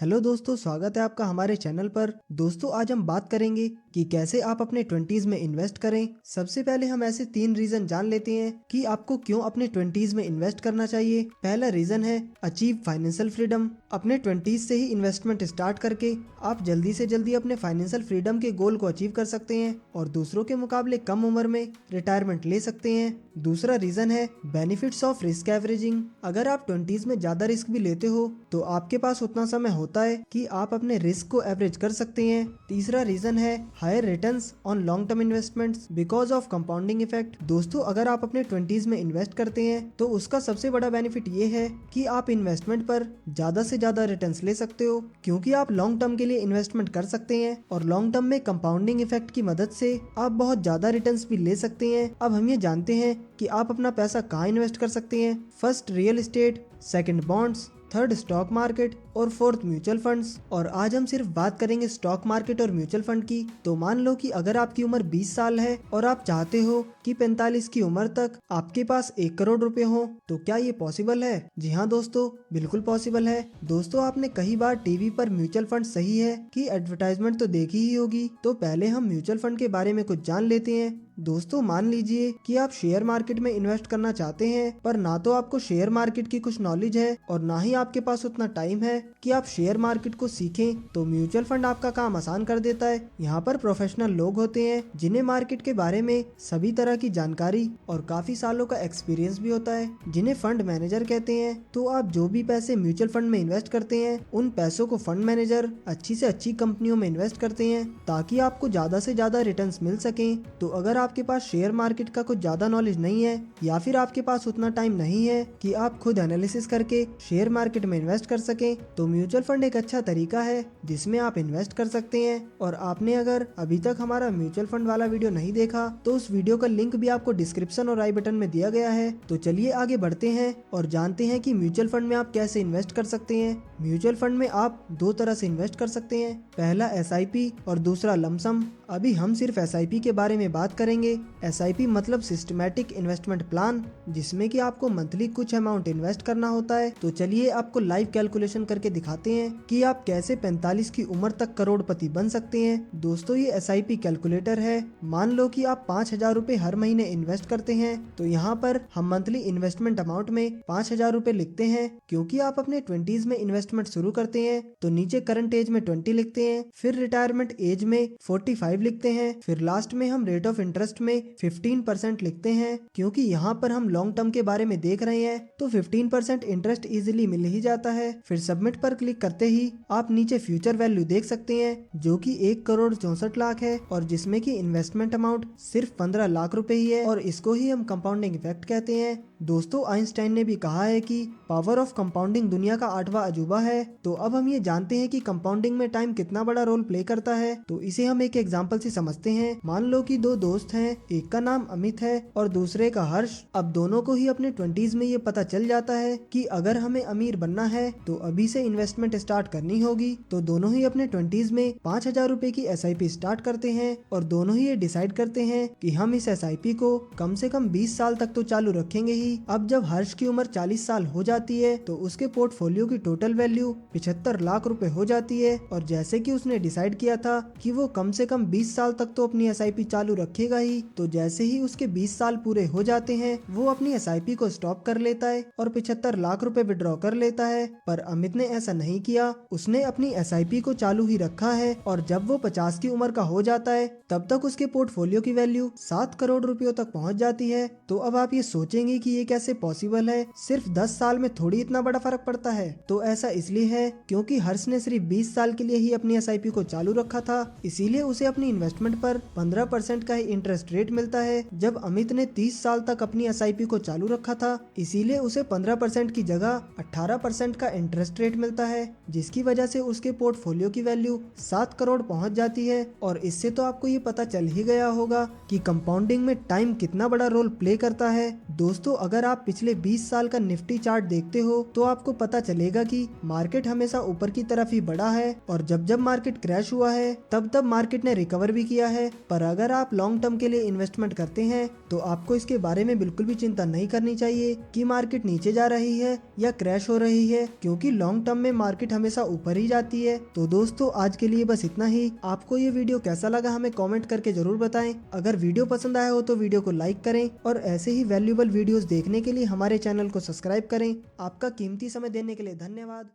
Hello दोस्तों, स्वागत है आपका हमारे चैनल पर। दोस्तों, आज हम बात करेंगे कि कैसे आप अपने 20s में इन्वेस्ट करें। सबसे पहले हम ऐसे 3 रीजन जान लेते हैं कि आपको क्यों अपने 20s में इन्वेस्ट करना चाहिए। पहला रीजन है अचीव फाइनेंशियल फ्रीडम। अपने 20s से ही इन्वेस्टमेंट स्टार्ट करके आप जल्दी से जल्दी अपने फाइनेंशियल फ्रीडम के गोल को अचीव कर सकते हैं और दूसरों के मुकाबले कम उम्र में रिटायरमेंट ले सकते हैं। दूसरा रीजन है बेनिफिट्स ऑफ रिस्क एवरेजिंग। अगर आप 20s में ज्यादा रिस्क भी लेते हो तो आपके पास उतना समय होता है कि आप अपने रिस्क को एवरेज कर सकते हैं। तीसरा रीजन है higher returns on long term investments because of compounding effect. दोस्तों, अगर आप अपने 20s में इन्वेस्ट करते हैं तो उसका सबसे बड़ा बेनिफिट ये है कि आप इन्वेस्टमेंट पर ज्यादा से ज्यादा रिटर्न्स ले सकते हो, क्योंकि आप लॉन्ग टर्म के लिए इन्वेस्टमेंट कर सकते हैं और लॉन्ग टर्म में कंपाउंडिंग इफेक्ट की मदद से आप बहुत ज्यादा रिटर्न्स भी ले सकते हैं। अब हम ये जानते हैं कि आप अपना पैसा कहाँ इन्वेस्ट कर सकते हैं। First real estate, second bonds, third stock market और फोर्थ म्यूचुअल फंड्स। और आज हम सिर्फ बात करेंगे स्टॉक मार्केट और म्यूचुअल फंड की। तो मान लो कि अगर आपकी उम्र 20 साल है और आप चाहते हो कि 45 की उम्र तक आपके पास 1 करोड़ रुपए हो, तो क्या ये पॉसिबल है? जी हाँ दोस्तों, बिल्कुल पॉसिबल है। दोस्तों, आपने कई बार टीवी पर म्यूचुअल फंड सही है कि एडवर्टाइजमेंट तो देखी ही होगी। तो पहले हम म्यूचुअल फंड के बारे में कुछ जान लेते हैं। दोस्तों, मान लीजिए कि आप शेयर मार्केट में इन्वेस्ट करना चाहते हैं, पर ना तो आपको शेयर मार्केट की कुछ नॉलेज है और ना ही आपके पास उतना टाइम है कि आप शेयर मार्केट को सीखें। तो म्यूचुअल फंड आपका काम आसान कर देता है। यहाँ पर प्रोफेशनल लोग होते हैं जिन्हें मार्केट के बारे में सभी तरह की जानकारी और काफी सालों का एक्सपीरियंस भी होता है, जिन्हें फंड मैनेजर कहते हैं। तो आप जो भी पैसे म्यूचुअल फंड में इन्वेस्ट करते हैं, उन पैसों को फंड मैनेजर अच्छी से अच्छी कंपनियों में इन्वेस्ट करते हैं ताकि आपको ज्यादा से ज्यादा रिटर्न्स मिल सके। तो अगर आपके पास शेयर मार्केट का कुछ ज्यादा नॉलेज नहीं है या फिर आपके पास उतना टाइम नहीं है कि आप खुद एनालिसिस करके शेयर मार्केट में इन्वेस्ट कर सकें, तो म्यूचुअल फंड एक अच्छा तरीका है जिसमें आप इन्वेस्ट कर सकते हैं। और आपने अगर अभी तक हमारा म्यूचुअल फंड वाला वीडियो नहीं देखा तो उस वीडियो का लिंक भी आपको डिस्क्रिप्शन और आई बटन में दिया गया है। तो चलिए आगे बढ़ते हैं और जानते हैं कि म्यूचुअल फंड में आप कैसे इन्वेस्ट कर सकते हैं। म्यूचुअल फंड में आप 2 तरह से इन्वेस्ट कर सकते हैं, पहला SIP और दूसरा लमसम। अभी हम सिर्फ SIP के बारे में बात करेंगे। SIP मतलब सिस्टमैटिक इन्वेस्टमेंट प्लान, जिसमें कि आपको मंथली कुछ अमाउंट इन्वेस्ट करना होता है। तो चलिए आपको लाइव कैलकुलेशन करके दिखाते हैं कि आप कैसे 45 की उम्र तक करोड़पति बन सकते हैं। दोस्तों, ये SIP कैलकुलेटर है। मान लो कि आप 5,000 रुपए हर महीने इन्वेस्ट करते हैं, तो यहाँ पर हम मंथली इन्वेस्टमेंट अमाउंट में 5,000 रुपए लिखते हैं। क्योंकि आप अपने 20s में इन्वेस्टमेंट शुरू करते हैं तो नीचे करंट एज में 20 लिखते हैं, फिर रिटायरमेंट एज में 45 लिखते हैं, फिर लास्ट में हम रेट ऑफ इंटरेस्ट में 15% लिखते हैं। क्योंकि यहाँ पर हम लॉन्ग टर्म के बारे में देख रहे हैं तो 15% इंटरेस्ट इजीली मिल ही जाता है। फिर सबमिट पर क्लिक करते ही आप नीचे फ्यूचर वैल्यू देख सकते हैं जो कि 1,64,00,000 है और जिसमें की इन्वेस्टमेंट अमाउंट सिर्फ 15 लाख रुपए ही है और इसको ही हम कंपाउंडिंग इफेक्ट कहते हैं। दोस्तों, आइंस्टाइन ने भी कहा है कि पावर ऑफ कंपाउंडिंग दुनिया का 8वां अजूबा है। तो अब हम ये जानते हैं कि कंपाउंडिंग में टाइम कितना बड़ा रोल प्ले करता है। तो इसे हम एक एग्जांपल से समझते हैं। मान लो कि 2 दोस्त हैं, एक का नाम अमित है और दूसरे का हर्ष। अब दोनों को ही अपने 20s में ये पता चल जाता है कि अगर हमें अमीर बनना है तो अभी से इन्वेस्टमेंट स्टार्ट करनी होगी। तो दोनों ही अपने 20s में 5,000 रुपए की SIP स्टार्ट करते हैं और दोनों ही ये डिसाइड करते हैं कि हम इस SIP को कम से कम 20 साल तक तो चालू रखेंगे ही। अब जब हर्ष की उम्र 40 साल हो जाती है तो उसके पोर्टफोलियो की टोटल वैल्यू 75 लाख रुपए हो जाती है। और जैसे कि उसने डिसाइड किया था कि वो कम से कम 20 साल तक तो अपनी SIP चालू रखेगा ही, तो जैसे ही उसके 20 साल पूरे हो जाते हैं वो अपनी SIP को स्टॉप कर लेता है और 75 लाख रुपए विड्रॉ कर लेता है। पर अमित ने ऐसा नहीं किया, उसने अपनी SIP को चालू ही रखा है और जब वो 50 की उम्र का हो जाता है तब तक उसके पोर्टफोलियो की वैल्यू 7 करोड़ रुपयों तक पहुंच जाती है। तो अब आप ये सोचेंगे कि ये कैसे पॉसिबल है, सिर्फ 10 साल में थोड़ी इतना बड़ा फर्क पड़ता है। तो ऐसा इसलिए है क्योंकि हर्ष ने सिर्फ 20 साल के लिए ही अपनी SIP को चालू रखा था, इसीलिए उसे अपनी इन्वेस्टमेंट पर 15% का ही इंटरेस्ट रेट मिलता है। जब अमित ने 30 साल तक अपनी SIP को चालू रखा था, इसीलिए उसे 15% की जगह 18% का इंटरेस्ट रेट मिलता है, जिसकी वजह से उसके पोर्टफोलियो की वैल्यू 7 करोड़ पहुंच जाती है। और इससे तो आपको ये पता चल ही गया होगा कि कंपाउंडिंग में टाइम कितना बड़ा रोल प्ले करता है। दोस्तों, अगर आप पिछले 20 साल का निफ्टी चार्ट देखते हो तो आपको पता चलेगा कि मार्केट हमेशा ऊपर की तरफ ही बढ़ा है और जब जब मार्केट क्रैश हुआ है तब तब मार्केट ने रिकवर भी किया है। पर अगर आप लॉन्ग टर्म के लिए इन्वेस्टमेंट करते हैं तो आपको इसके बारे में बिल्कुल भी चिंता नहीं करनी चाहिए कि मार्केट नीचे जा रही है या क्रैश हो रही है, क्योंकि लॉन्ग टर्म में मार्केट हमेशा ऊपर ही जाती है। तो दोस्तों आज के लिए बस इतना ही। आपको ये वीडियो कैसा लगा हमें कमेंट करके जरूर बताएं। अगर वीडियो पसंद आया हो तो वीडियो को लाइक करें और ऐसे ही वैल्यूएबल वीडियोस देखने के लिए हमारे चैनल को सब्सक्राइब करें। आपका कीमती समय देने के लिए धन्यवाद।